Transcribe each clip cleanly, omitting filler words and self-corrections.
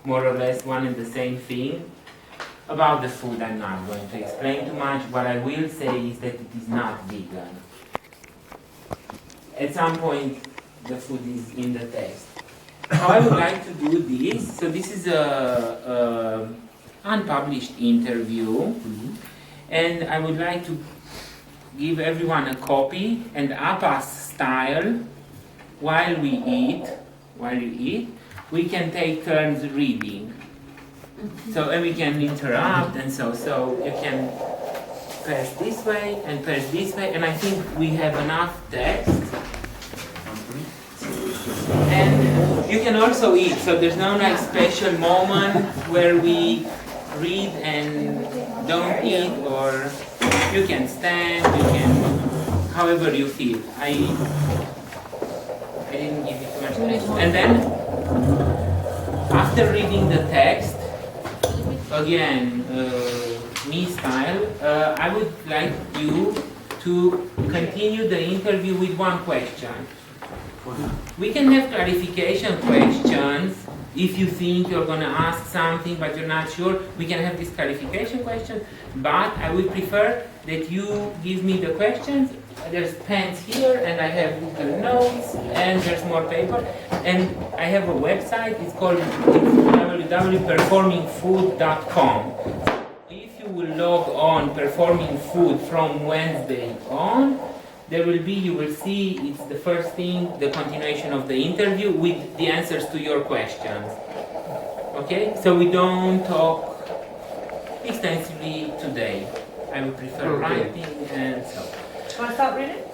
more or less one and the same thing. About the food, I'm not going to explain too much. What I will say is that it is not vegan. At some point, the food is in the text. How I would like to do this, so this is a unpublished interview, and I would like to give everyone a copy, and APAS style, while you eat, we can take turns reading. So, and we can interrupt, and so you can pass this way and pass this way, and I think we have enough text. And you can also eat, so there's no like special moment where we read and don't eat, or you can stand, you can, however you feel. I didn't give you too much text. And then, after reading the text, again, me style, I would like you to continue the interview with one question. We can have clarification questions. If you think you're going to ask something but you're not sure, we can have this clarification question. But I would prefer that you give me the questions. There's pens here, and I have Google Notes, and there's more paper. And I have a website. It's called www.performingfood.com. If you will log on Performing Food from Wednesday on, you will see it's the first thing, the continuation of the interview with the answers to your questions. Okay? So we don't talk extensively today. I would prefer writing and so. Can I start reading?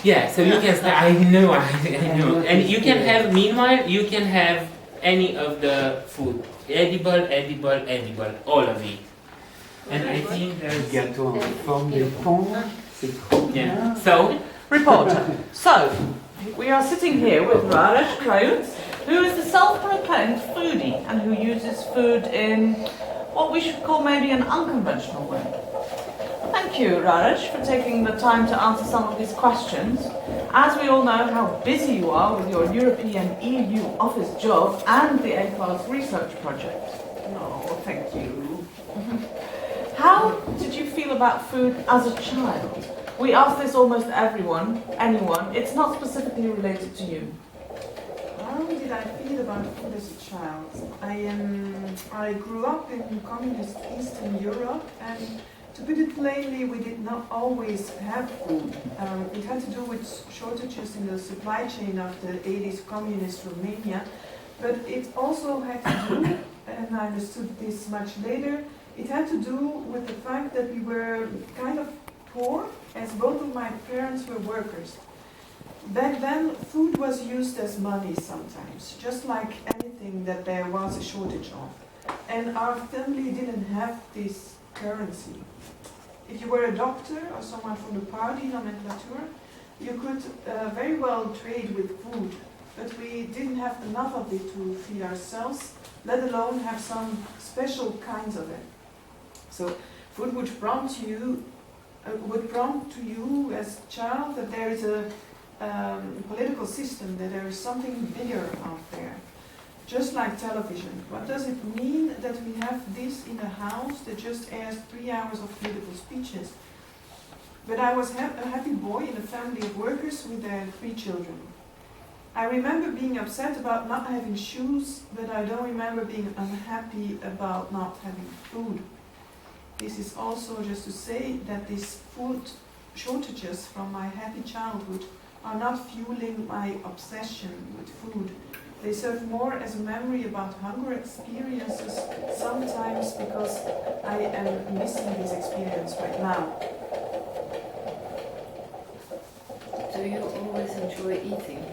Yeah, so you can start. I know. And you can have, meanwhile, you can have any of the food. Edible, all of it. And I think there's... Gâteau en forme de pont. Yeah. So, Reporter. So, we are sitting here with Raresh Krajus, who is the self-proclaimed foodie and who uses food in what we should call maybe an unconventional way. Thank you, Raresh, for taking the time to answer some of these questions. As we all know how busy you are with your European EU office job and the A-class research project. Oh, thank you. How did you feel about food as a child? We ask this almost anyone. It's not specifically related to you. How did I feel about food as a child? I grew up in communist Eastern Europe, and to put it plainly, we did not always have food. It had to do with shortages in the supply chain of the 80s communist Romania, but it also had to do, and I understood this much later, it had to do with the fact that we were kind of poor, as both of my parents were workers. Back then, food was used as money sometimes, just like anything that there was a shortage of. And our family didn't have this currency. If you were a doctor or someone from the party nomenclature, you could very well trade with food, but we didn't have enough of it to feed ourselves, let alone have some special kinds of it. So food would prompt to you as a child that there is a political system, that there is something bigger out there. Just like television. What does it mean that we have this in a house that just airs 3 hours of political speeches? But I was a happy boy in a family of workers with their 3 children. I remember being upset about not having shoes, but I don't remember being unhappy about not having food. This is also just to say that these food shortages from my happy childhood are not fueling my obsession with food. They serve more as a memory about hunger experiences, sometimes because I am missing this experience right now. Do you always enjoy eating?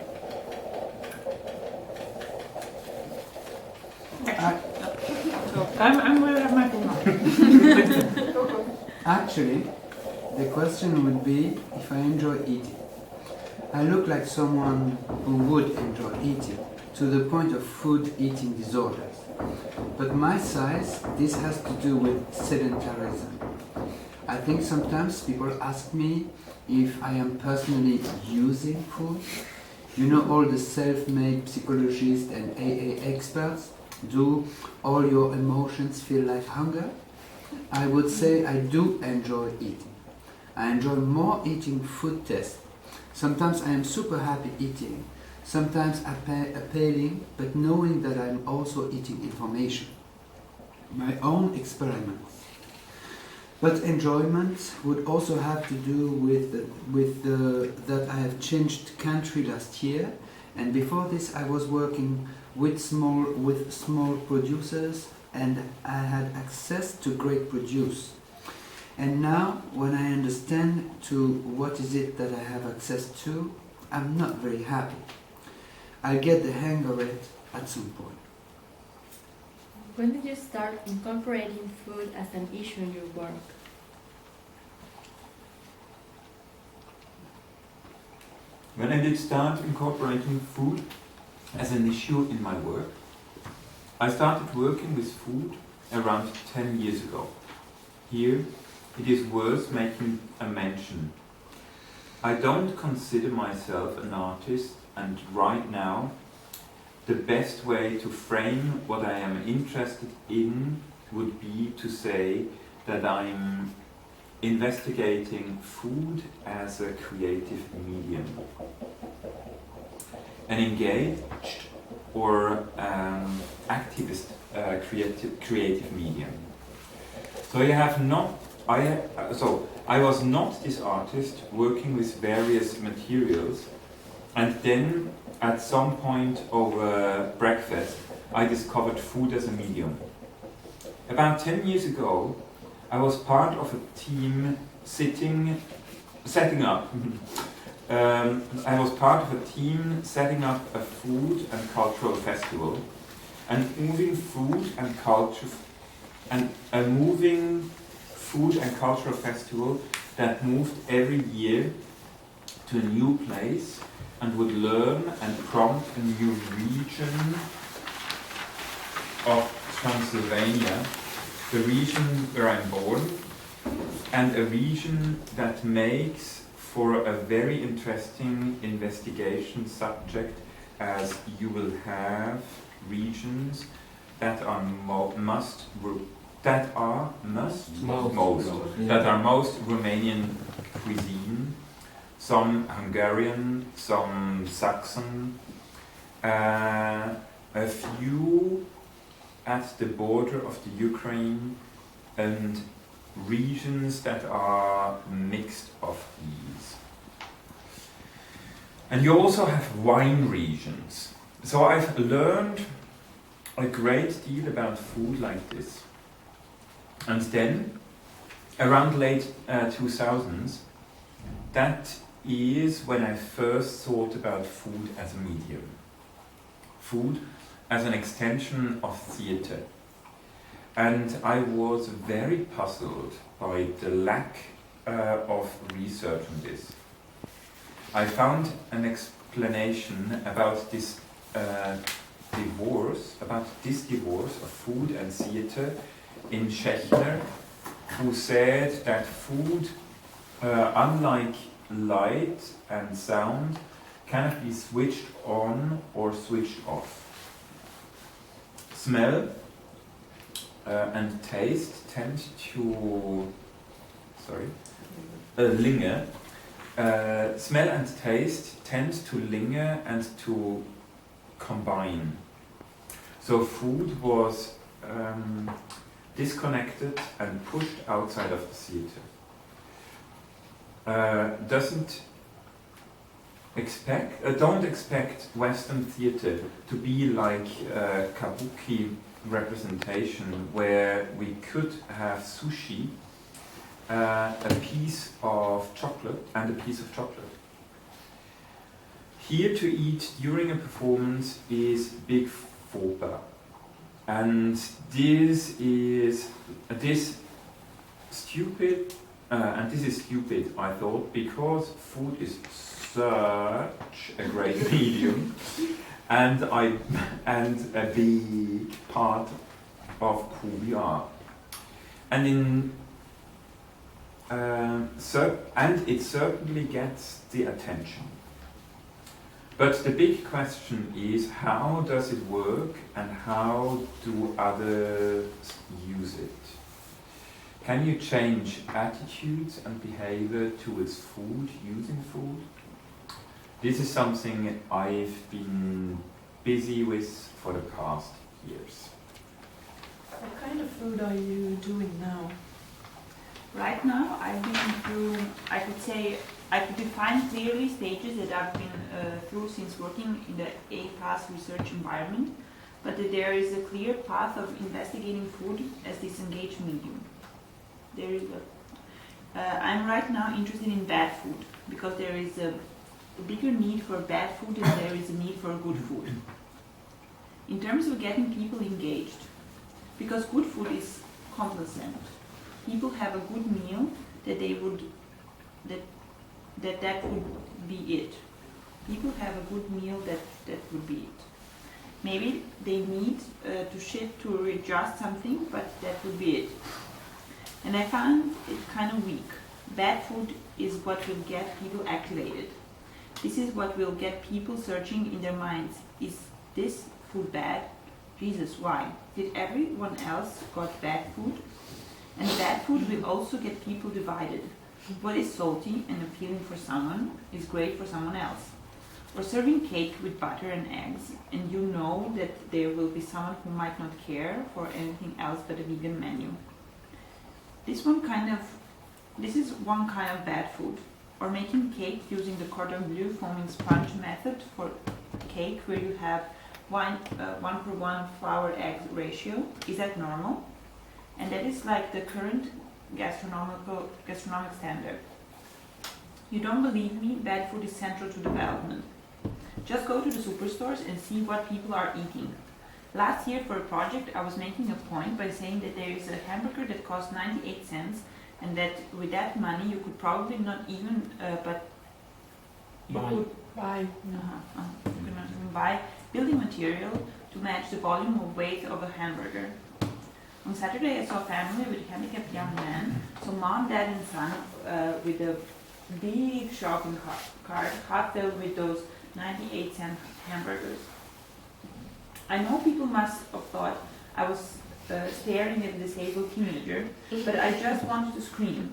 I'm going to have my phone. Actually, the question would be if I enjoy eating. I look like someone who would enjoy eating, to the point of food eating disorders. But my size, this has to do with sedentarism. I think sometimes people ask me if I am personally using food. You know, all the self-made psychologists and AA experts, Do all your emotions feel like hunger? I would say I do enjoy eating. I enjoy more eating food tests. Sometimes I am super happy eating, sometimes appealing, but knowing that I am also eating information. My own experiments. But enjoyment would also have to do with that I have changed country last year, and before this I was working with small producers, and I had access to great produce. And now, when I understand to what is it that I have access to, I'm not very happy. I'll get the hang of it at some point. When did you start incorporating food as an issue in your work? When I did start incorporating food as an issue in my work, I started working with food around 10 years ago. Here, it is worth making a mention. I don't consider myself an artist, and right now, the best way to frame what I am interested in would be to say that I'm investigating food as a creative medium. An engaged or activist creative medium. So I was not this artist working with various materials, and then at some point over breakfast I discovered food as a medium. About 10 years ago I was part of a team setting up a food and cultural festival, and moving food and cultural festival that moved every year to a new place and would learn and prompt a new region of Transylvania, the region where I'm born, and a region that makes for a very interesting investigation subject, as you will have regions that are most Romanian cuisine, some Hungarian, some Saxon, a few at the border of the Ukraine, and regions that are mixed of these. And you also have wine regions. So I've learned a great deal about food like this. And then, around late 2000s, that is when I first thought about food as a medium. Food as an extension of theatre. And I was very puzzled by the lack of research on this. I found an explanation about this divorce of food and theatre in Schechner, who said that food, unlike light and sound, cannot be switched on or switched off. Smell and taste tend to linger. Smell and taste tend to linger and to combine. So food was disconnected and pushed outside of the theatre. Don't expect Western theatre to be like kabuki representation, where we could have sushi, a piece of chocolate and a piece of chocolate. Here to eat during a performance is big faux pas. And this is stupid, I thought, because food is such a great medium, and a big part of who we are. And it certainly gets the attention. But the big question is, how does it work and how do others use it? Can you change attitudes and behavior towards food, using food? This is something I've been busy with for the past years. What kind of food are you doing now? Right now, I've been through, I could define clearly stages that I've been through since working in the A-class research environment, but that there is a clear path of investigating food as disengaged medium. I'm right now interested in bad food, because there is a bigger need for bad food than there is a need for good food. In terms of getting people engaged, because good food is complacent. People have a good meal that they would that would be it. People have a good meal that would be it. Maybe they need to shift to readjust something, but that would be it. And I found it kind of weak. Bad food is what will get people activated. This is what will get people searching in their minds. Is this food bad? Jesus, why? Did everyone else got bad food? And bad food will also get people divided. What is salty and appealing for someone is great for someone else. Or serving cake with butter and eggs, and you know that there will be someone who might not care for anything else but a vegan menu. This is one kind of bad food. Or making cake using the cordon bleu foaming sponge method for cake, where you have 1:1 flour-egg ratio. Is that normal? And that is like the current gastronomic standard. You don't believe me? Bad food is central to development. Just go to the superstores and see what people are eating. Last year for a project I was making a point by saying that there is a hamburger that costs 98 cents and that with that money you could probably not even buy building material to match the volume or weight of a hamburger. On Saturday I saw a family with a handicapped young man, so mom, dad and son with a big shopping cart half filled with those 98-cent hamburgers. I know people must have thought I was staring at a disabled teenager, but I just wanted to scream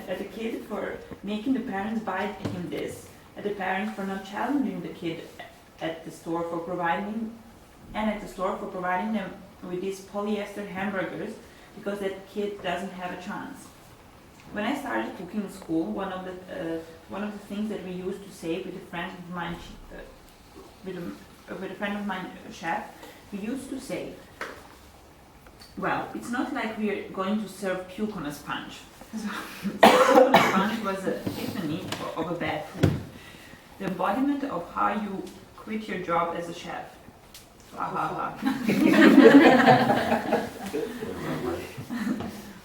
at the kid for making the parents buy him this, at the parents for not challenging the kid at the store for providing them with these polyester hamburgers because that kid doesn't have a chance. When I started cooking in school, one of the things that we used to say with a friend of mine, chef, we used to say, well, it's not like we are going to serve puke on a sponge. Puke on a sponge was an epiphany of a bad food. The embodiment of how you quit your job as a chef.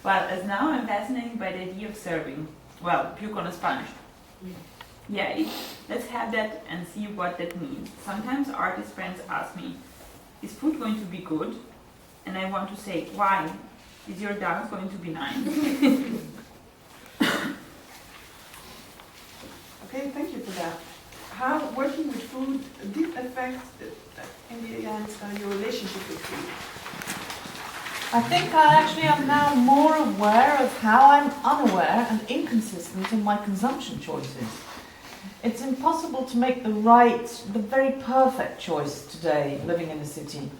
Well, as now I'm fascinated by the idea of serving, well, puke on a sponge. Yeah, let's have that and see what that means. Sometimes artist friends ask me, is food going to be good? And I want to say, why? Is your dance going to be nice? Okay, thank you for that. How working with food did affect, in the end, your relationship with food? I think I actually am now more aware of how I'm unaware and inconsistent in my consumption choices. It's impossible to make the very perfect choice today, living in a city.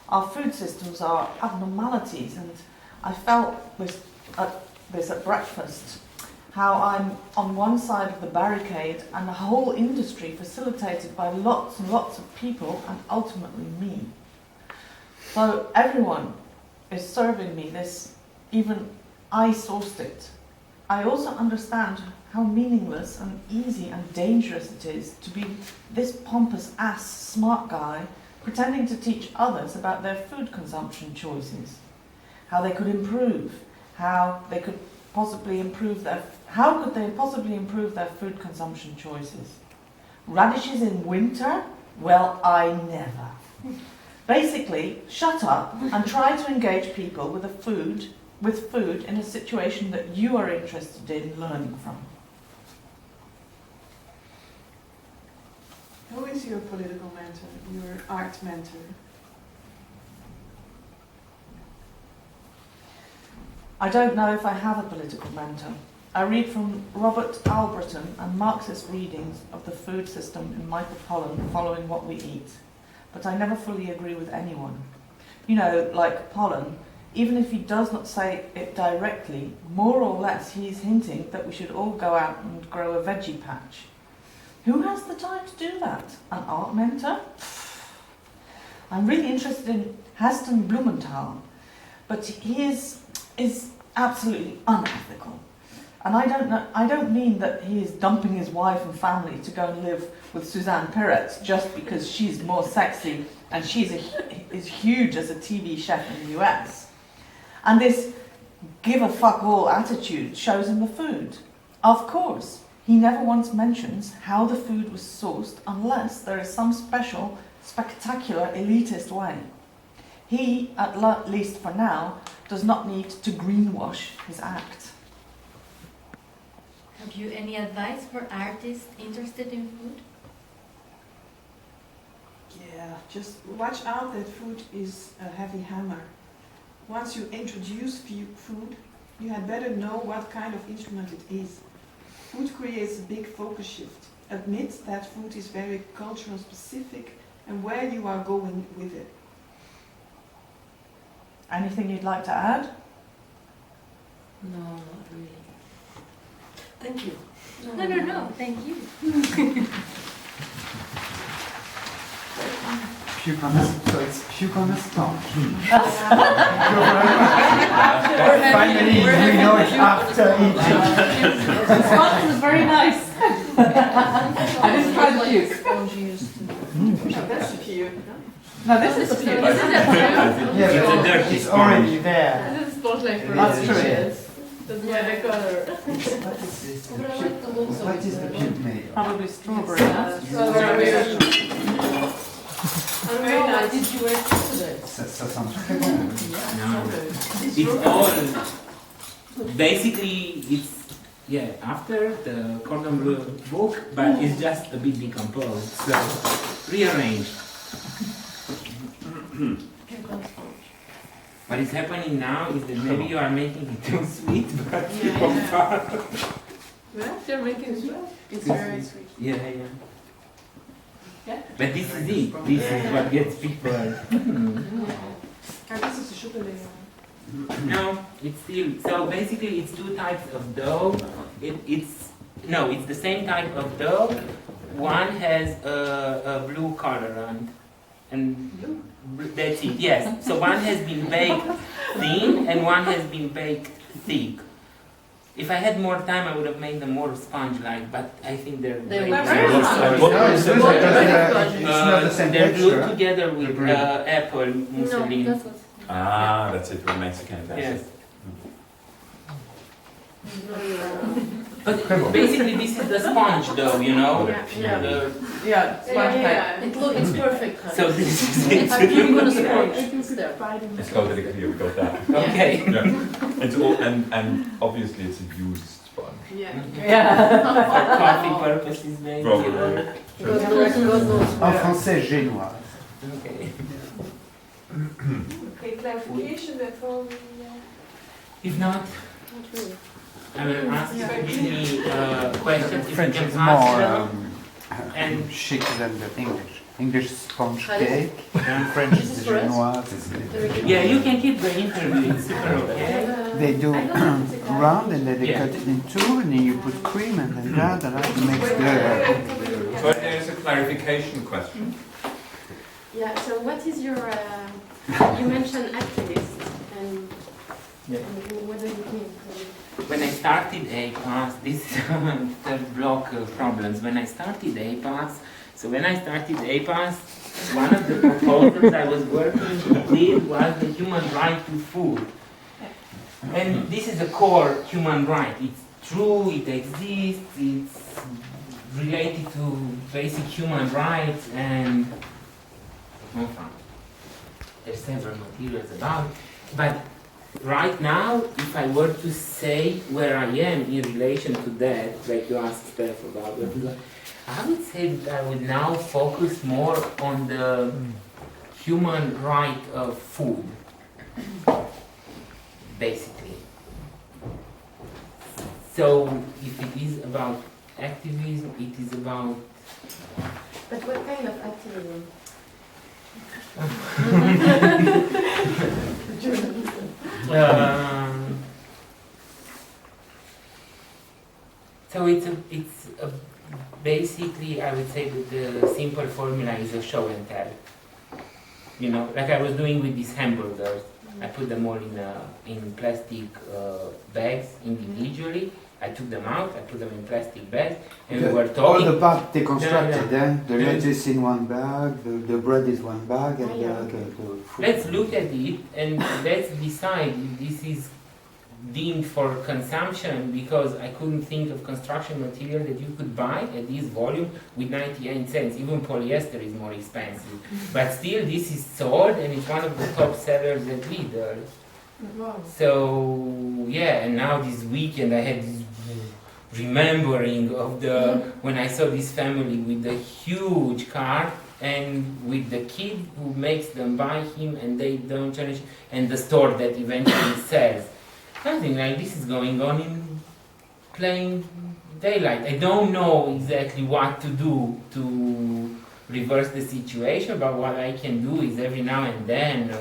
Our food systems are abnormalities, and I felt this at breakfast, how I'm on one side of the barricade and a whole industry facilitated by lots and lots of people and ultimately me. So everyone is serving me this, even I sourced it. I also understand how meaningless and easy and dangerous it is to be this pompous ass smart guy pretending to teach others about their food consumption choices, how they could improve, how they could possibly improve their food consumption choices. Radishes in winter? Well, I never. Basically, shut up and try to engage people with food in a situation that you are interested in learning from. Who is your political mentor, your art mentor? I don't know if I have a political mentor. I read from Robert Albritton and Marxist readings of the food system in Michael Pollan, Following What We Eat. But I never fully agree with anyone. You know, like Pollan, even if he does not say it directly, more or less he is hinting that we should all go out and grow a veggie patch. Who has the time to do that? An art mentor? I'm really interested in Heston Blumenthal, but he is absolutely unethical. And I don't mean that he is dumping his wife and family to go and live with Suzanne Peretz just because she's more sexy and she's is huge as a TV chef in the US. And this give a fuck all attitude shows in the food. Of course, he never once mentions how the food was sourced unless there is some special, spectacular, elitist way. He, at least for now, does not need to greenwash his act. Have you any advice for artists interested in food? Yeah, just watch out that food is a heavy hammer. Once you introduce food, you had better know what kind of instrument it is. Food creates a big focus shift. Admit that food is very cultural specific and where you are going with it. Anything you'd like to add? No, not really. Thank you. No, thank you. So it's cucumber sponge. Finally, we know it after eating. The sponge was very nice. I just tried the puke. That's cute. No, this is the puke. Yeah, but it's already there. This is sponge like for That's true. Yes. That's why the color. What is the puke made of? Probably strawberry. Very nice. Did you wear it today? Ça sent très bon. No. It's all, basically, it's, yeah, after the cordon bleu book, but it's just a bit decomposed, so rearranged. What is happening now is that maybe you are making it too sweet, but Yeah, you're making it well. It's very sweet. yeah. Yeah. But this is it. This is what gets people. This is a sugar layer. No, it's still, so basically it's two types of dough. It's the same type of dough. One has a blue color and that's it, yes. So one has been baked thin and one has been baked thick. If I had more time, I would have made them more sponge-like, but I think they're They're very very close. sponge. No, it's not the same They're glued texture. together with apple mousseline. No, that's what. That's it, with Mexican Yes. But But basically this is the sponge dough, you know? yeah. Yeah, sponge cake. It's perfect. So this is I'm it. giving it a sponge. It's there. It's totally clear, we got that. Okay. Yeah. It's all, and obviously it's a used sponge. Yeah. Yeah. For coffee purposes maybe. Probably. or- God knows En where. français, génoise. Okay. Okay, clarification before we... If not, Not really. I will ask you to give me questions. If you French can is ask more them. And- chic than the English. English sponge Pardon? cake, and French This is is for us? génoise. Yeah, you can keep the interview. It's super okay. They do round and then they Yeah. cut it in two and then you put cream and then that makes the... So there's a clarification question. Yeah, so what is your, you mentioned activist, and Yeah. what does it mean? When I started APAS, this third block of problems. When I started APAS, one of the proposals I was working with was the human right to food. And this is a core human right. It's true, it exists, it's related to basic human rights, and there's several materials about it. But right now, if I were to say where I am in relation to that, like you asked Steph about, I would say that I would now focus more on the human right of food, basically. So if it is about activism, it is about... But what kind of activism? So it's a basically, I would say that the simple formula is a show and tell. You know, like I was doing with these hamburgers. I put them all in plastic bags individually. I took them out, I put them in plastic bags, and we were talking. All the parts deconstructed, Yeah. The lettuce in one bag, the bread is one bag, and the food. Let's look at it and let's decide if this is deemed for consumption, because I couldn't think of construction material that you could buy at this volume with 98 cents. Even polyester is more expensive. But still, this is sold and it's one of the top sellers at Lidl. Wow. So, yeah, and now this weekend I had this remembering of when I saw this family with the huge cart and with the kid who makes them buy him and they don't change, and the store that eventually sells. Something like this is going on in plain daylight. I don't know exactly what to do to reverse the situation, but what I can do is every now and then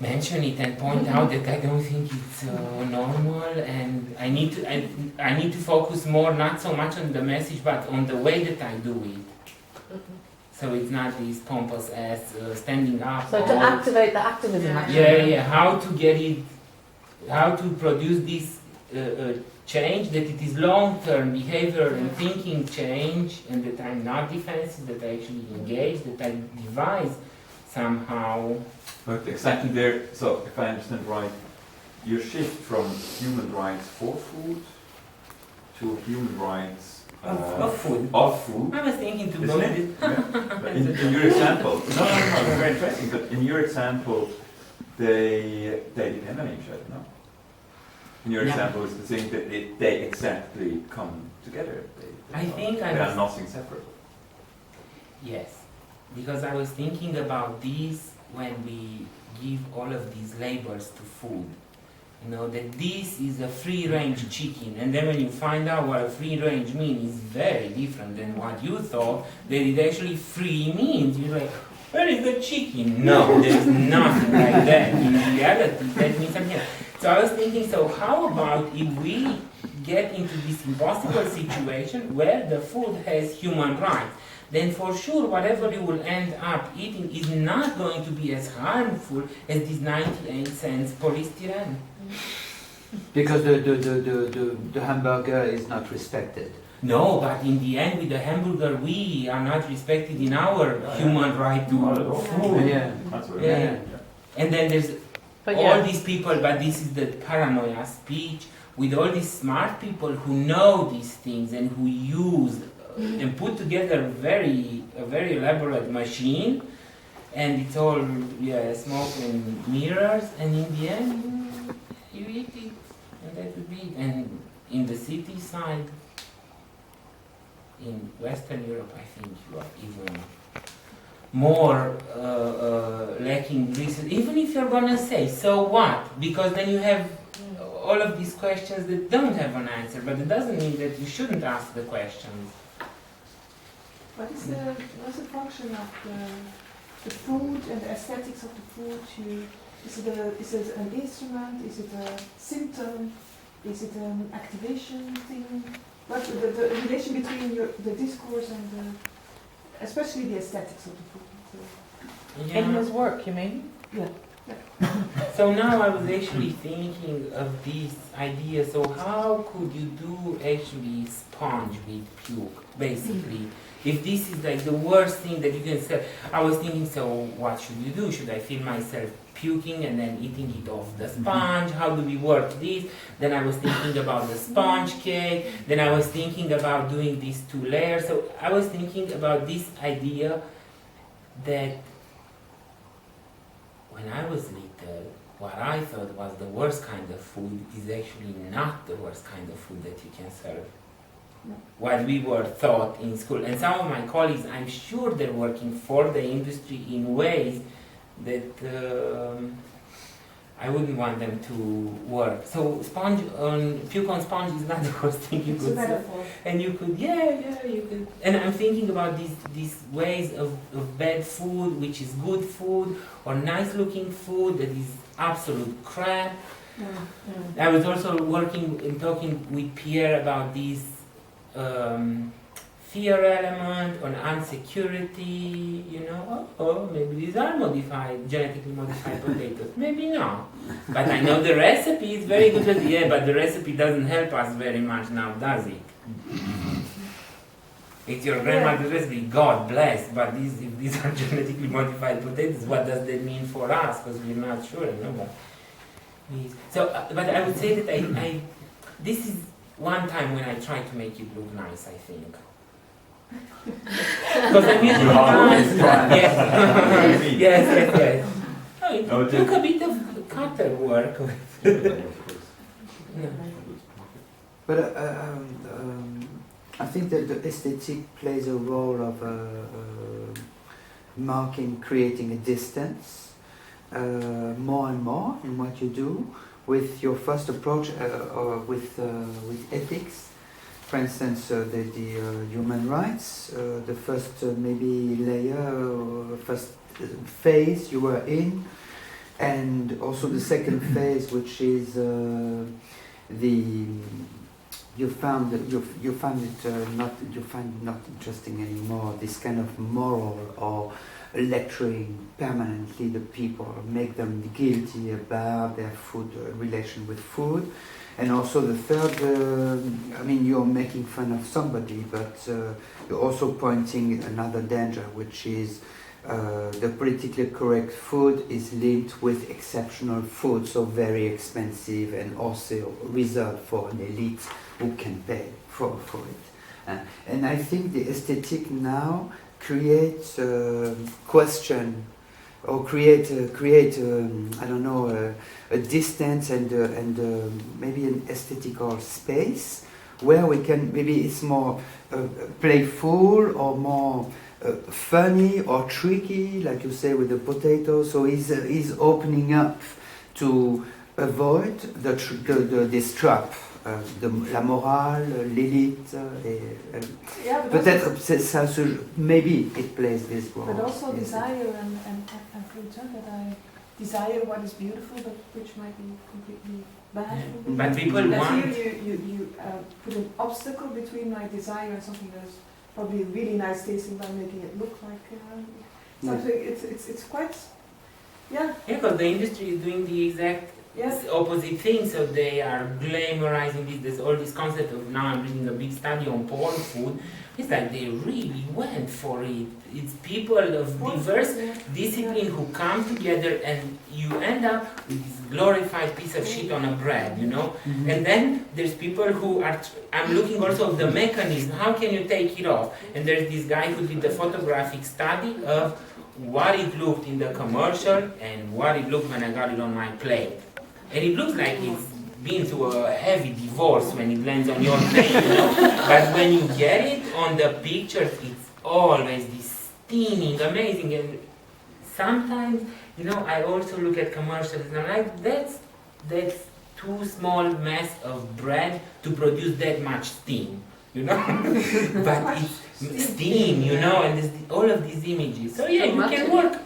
mention it and point out that I don't think it's normal, and I need to focus more, not so much on the message, but on the way that I do it. So it's not this pompous ass standing up. So to activate the activism, actually. Yeah, how to get it, how to produce this change, that it is long-term behavior and thinking change, and that I'm not defensive, that I actually engage, that I devise somehow. But exactly there, so if I understand right, you shift from human rights for food to human rights Of food. Of food. I was thinking to Isn't go it? Yeah. But in your example, no, it's very interesting, but in your example, they depend on each other, no? In your Yeah. example, it's the thing that they exactly come together. I think they are nothing separate. Yes, because I was thinking about these when we give all of these labels to food. You know, that this is a free-range chicken, and then when you find out what a free-range means, is very different than what you thought that it actually free means. You're like, where is the chicken? No, there's nothing like that. In reality, that means something else. So I was thinking, so how about if we get into this impossible situation where the food has human rights? Then for sure whatever you will end up eating is not going to be as harmful as this 98 cents polystyrene. Because the hamburger is not respected. No, but in the end with the hamburger we are not respected in our human right to food. Yeah. That's what Yeah. And then there's But all yeah. these people, but this is the paranoia speech, with all these smart people who know these things and who use and put together a very elaborate machine, and it's all smoke and mirrors, and in the end you eat it, and that would be it. And in the city side, in Western Europe, I think you are even more lacking research, even if you're gonna say, so what? Because then you have all of these questions that don't have an answer, but it doesn't mean that you shouldn't ask the questions. What is the function of the food and the aesthetics of the food? Is it an instrument? Is it a symptom? Is it an activation thing? What the relation between the discourse and especially the aesthetics of the food? In his work, you mean? Yeah. So now I was actually thinking of this idea, so how could you do actually sponge with puke, basically? If this is like the worst thing that you can say, I was thinking, so what should you do? Should I feel myself puking and then eating it off the sponge? How do we work this? Then I was thinking about the sponge cake. Then I was thinking about doing these 2 layers. So I was thinking about this idea that when I was little, what I thought was the worst kind of food is actually not the worst kind of food that you can serve. what we were taught in school. And some of my colleagues, I'm sure they're working for the industry in ways that I wouldn't want them to work. So puke on sponge is not the worst thing you could say. And you could, you could. And I'm thinking about these ways of bad food, which is good food, or nice looking food that is absolute crap. I was also working and talking with Pierre about this fear element on unsecurity, maybe these are genetically modified potatoes. Maybe not. But I know the recipe is very good, but the recipe doesn't help us very much now, does it? It's your grandmother's recipe, God bless, but if these are genetically modified potatoes, what does that mean for us? Because we're not sure, but I would say that this is one time when I try to make it look nice, I think. Because I'm usually yes. Oh, it took a bit of cutter work. But I think that the aesthetic plays a role of creating a distance more and more in what you do. With your first approach with ethics, for instance, the human rights, the first maybe layer, first phase you were in, and also the second phase, which is you find it not interesting anymore. This kind of moral or lecturing permanently the people, make them guilty about their food relation with food. And also the third, you're making fun of somebody, but you're also pointing another danger, which is the politically correct food is linked with exceptional food, so very expensive and also reserved for an elite who can pay for it. And I think the aesthetic now create question or create a distance and maybe an aesthetical space where we can, maybe it's more playful or more funny or tricky, like you say with the potato. So he's opening up to avoid this trap. La morale, l'élite, peut-être ça, maybe it plays this role. But also desire and food, that I desire what is beautiful, but which might be completely bad. But people want. Here you put an obstacle between my desire and something that's probably really nice tasting by making it look like something. It's quite, Yeah, because the industry is doing the exact opposite thing, so they are glamorizing this. There's all this concept of, now I'm reading a big study on porn food. It's like they really went for it. It's people of diverse discipline who come together, and you end up with this glorified piece of shit on a bread, Mm-hmm. And then there's people who are, I'm looking also of the mechanism, how can you take it off? And there's this guy who did the photographic study of what it looked in the commercial and what it looked when I got it on my plate. And it looks like it's been through a heavy divorce when it lands on your plate, But when you get it on the pictures, it's always this steaming, amazing. And sometimes, I also look at commercials and I'm like, that's too small mass of bread to produce that much steam, But it's steam, and there's all of these images. So yeah, you can work